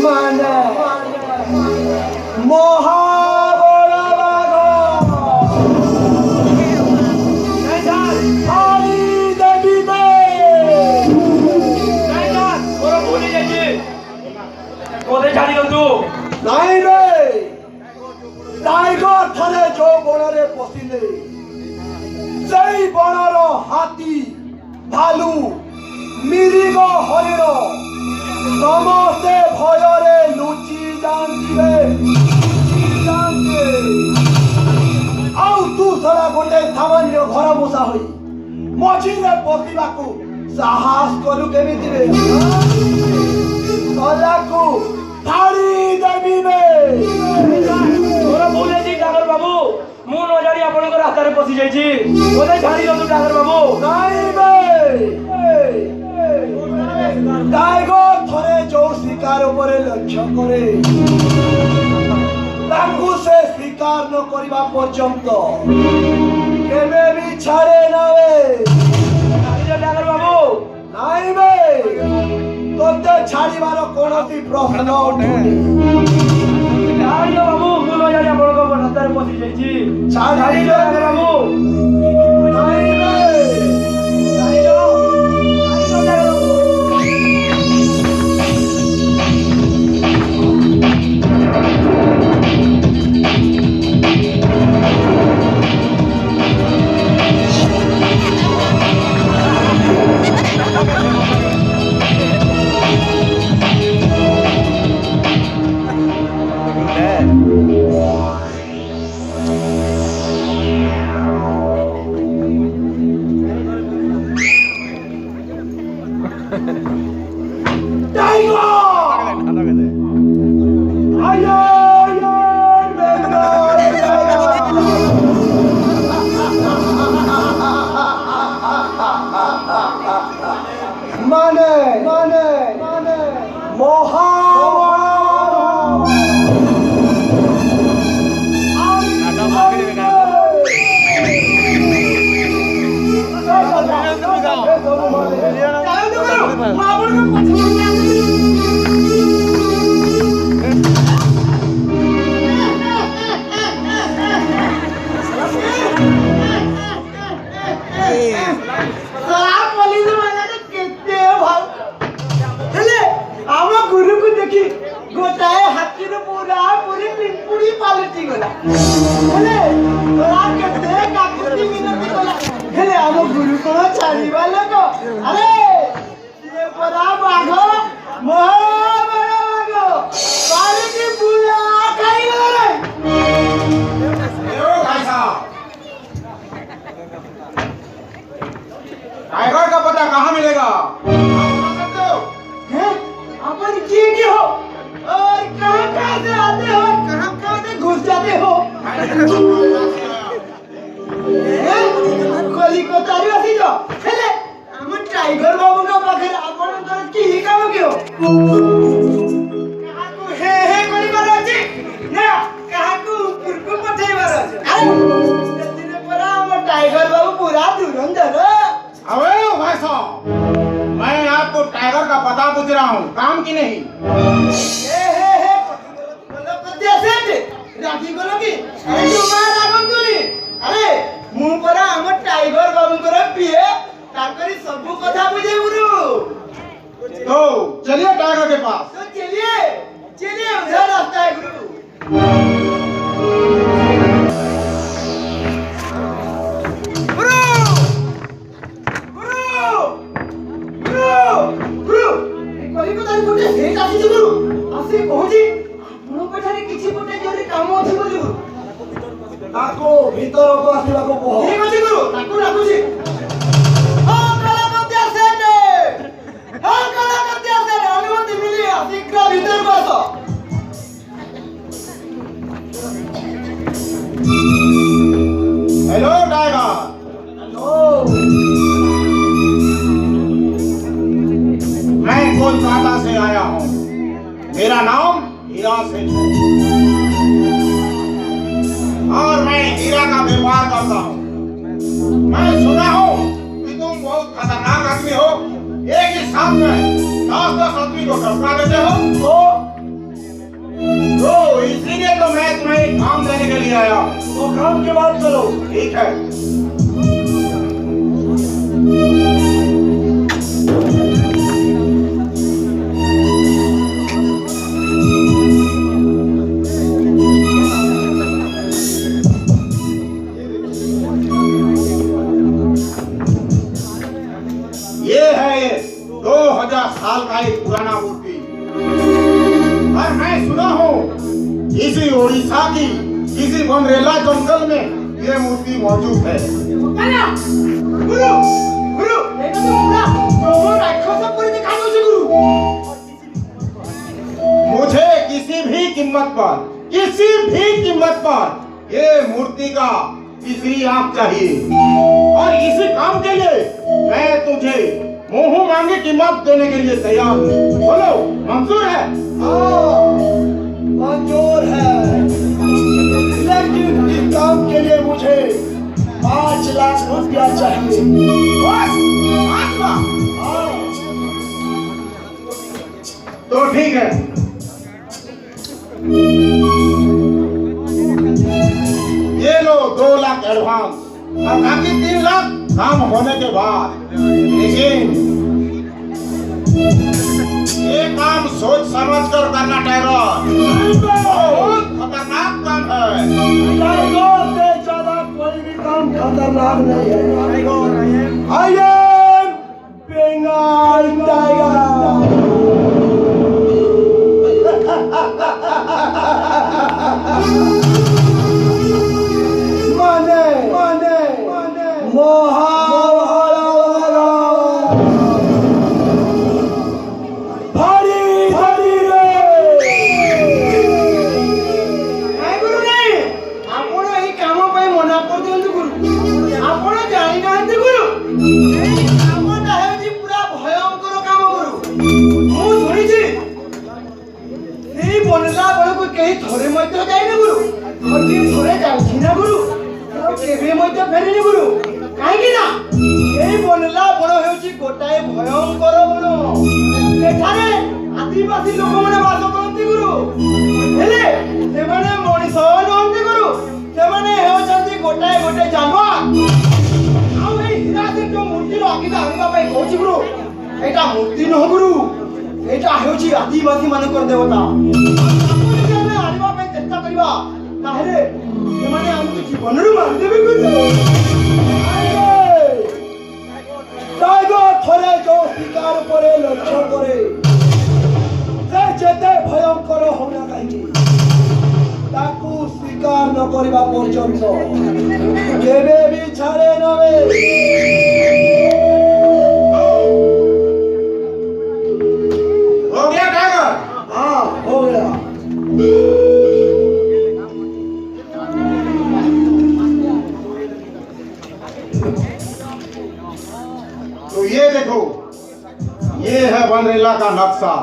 মানে মহাবড় বাঘ হারি দেবিবে নাই রে টাইগর থরে जो বণরে পশিলে সেই বণর হাতি ভালু মিরিগ হরিণ ସମସ୍ତେ ଭୟରେ ଲୁଚି ଯାଆନ୍ତିରେ ଆଉ ତୁ ସରା ଗୋଟେ ସାମାନ୍ୟ ଘର ମୂଷା ହୋଇ ମଝିରେ ପଶିବାକୁ ସାହସ କଲୁ କେମିତିରେ ସଜାକୁ ଫାଡ଼ି ଦେବିବେ। ମୋର ଭୁଲ ହେଇଛି ଡାକ୍ତର ବାବୁ, ମୁଁ ନ ଜାଣି ଆପଣଙ୍କ ରାସ୍ତାରେ ପଶି ଯାଇଛି, ମୋତେ ଛାଡ଼ି ଦିଅନ୍ତୁ ଡାକ୍ତର ବାବୁ। ନାଇଁବେ টাইগর থরে जो শিকার উপরে লক্ষ্য করে তাকে সে শিকার ন করিবা পর্যন্ত কেবে বি ছাড়ে নাবে। ডাক্তার বাবু নাইবে তোতে ছাড়িবার কোনটি প্রশ্ন উঠুনি। বাবু ମୁଁ ନ ଜାଣି ଆପଣଙ୍କ ରାସ୍ତାରେ ପଶି ଯାଇଛି, ছাড়ি ଡାକ୍ତର ବାବୁ। নাইবে टाइगर का पता कहाँ मिलेगा? अपन की हो और कहाँ से आते हो, कहाँ से घुस जाते हो? कलिकतारी आसी जो हेले हम टाइगर बाबू का पाखे अपन तर की काम क्यों कहाँ को हे कोई बार अछि ना कहाँ को पुरको पठे बार अछि अरे दिन पर हम टाइगर बाबू पूरा धुरंधर। अबे भाई साहब, मैं आपको टाइगर का पता पूछ रहा हूँ, काम की नहीं। बोलो कैसे राखी बोलो की अरे तुम्हारा बंधुनी अरे मुंह पर हम टाइगर बाबू कर पिए ताकरी सब कथा बुझे गुरु। तो चलिए टाइगर के पास। तो चलिए चलिए उधर रास्ता है गुरु। ताको भीतर को आसीबा को कहो ठीक अछि गुरु ताको राखुछि। अनुमति मिली शीघ्र भीतर को आस। 10 आदमी को टपका देते हो। तो इसीलिए तो मैं तुम्हें एक काम देने के लिए आया। तो काम की बात करो। ठीक है। ये है 2000 साल का एक पुराना मूर्ति, और मैं सुना हूँ इसी उड़ीसा की किसी बनरेला जंगल में ये मूर्ति मौजूद है। गुरु गुरु एटा तो पूरा तो राक्षस पूरी दिखा दो गुरु। मुझे किसी भी कीमत पर ये मूर्ति का तीसरी आंख चाहिए, और इसी काम के लिए मैं तुझे मुंह मांगी कीमत देने के लिए तैयार हूँ। बोलो, मंजूर है? मंजूर है, लेकिन इस काम के लिए मुझे 5 लाख रुपया चाहिए। बस 5 लाख? तो ठीक है, ये लो 2 लाख एडवांस, और बाकी 3 लाख काम होने के बाद। लेकिन ये काम सोच समझ कर करना टाइगर, बहुत खतरनाक काम है। टाइगर से ज्यादा कोई भी काम खतरनाक नहीं है। I am Bengal tiger. थोड़े मध्य जाए ना गुरु, थोड़े जाऊँ ना गुरु, केवे मध्य फेरिनी गुरु, कहीं ना ये बनला बड़ो हेउची गोटाए भयंकर बन। सेठारे आदिवासी लोक माने बास करती गुरु, हेले से माने मनीष नहंती गुरु, से माने हेउचंती गोटाए जानवर। आउ ए हीरा से जो मूर्ति रो आकिता आनिबा पई कहूची गुरु, एटा मूर्ति नह गुरु, एटा हेउची आदिवासी मानकर देवता। ताहले एमाने हमको जीवनरु मार देबे गुरु। टाइगर थरे जो शिकार करे लक्ष्य करे से जेते भयंकर होना काहे ताकू शिकार न करबा पर्यंत केबे भी छाड़े नबे। हो गया टाइगर? हाँ हो गया। तो ये देखो, ये है बनरेला का नक्शा।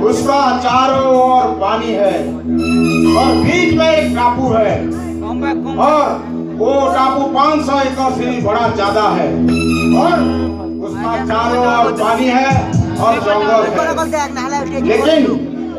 उसका चारों ओर पानी है और बीच में एक टापू है, और वो टापू 500 एकड़ से भी बड़ा ज्यादा है, और उसका चारों ओर पानी है और जंगल है। लेकिन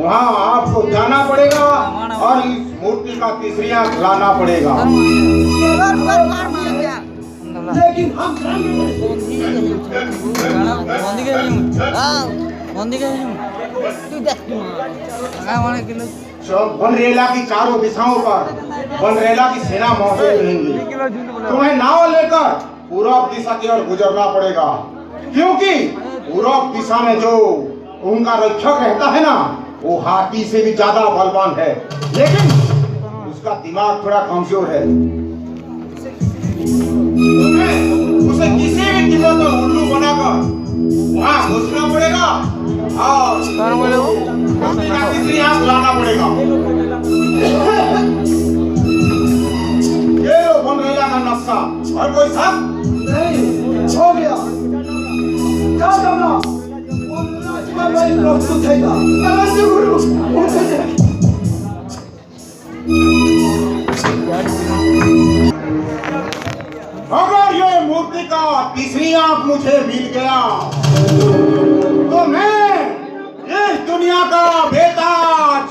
वहाँ आपको जाना पड़ेगा और इस मूर्ति का तीसरी आंख लाना पड़ेगा। लेकिन हम बनरेला की चारों दिशाओं पर बनरेला की सेना मौजूद रहेंगी। तुम्हें नाव लेकर पूर्व दिशा की ओर गुजरना पड़ेगा, क्योंकि पूर्व दिशा में जो उनका रक्षक रहता है ना, वो हाथी से भी ज्यादा बलवान है, लेकिन उसका दिमाग थोड़ा कमजोर है। उसे किसी भी कीमत पर उल्लू बनाकर वहाँ घुसना पड़ेगा और मूर्ति का तीसरी आंख लाना पड़ेगा। ये लो बनरेला का नक्शा। और कोई शक? नहीं हो गया। क्या करना? मैं प्रस्तुत है ना। नमस्ते गुरु। अगर ये मूर्ति का तीसरी आंख मुझे मिल गया तो मैं दुनिया का बेताज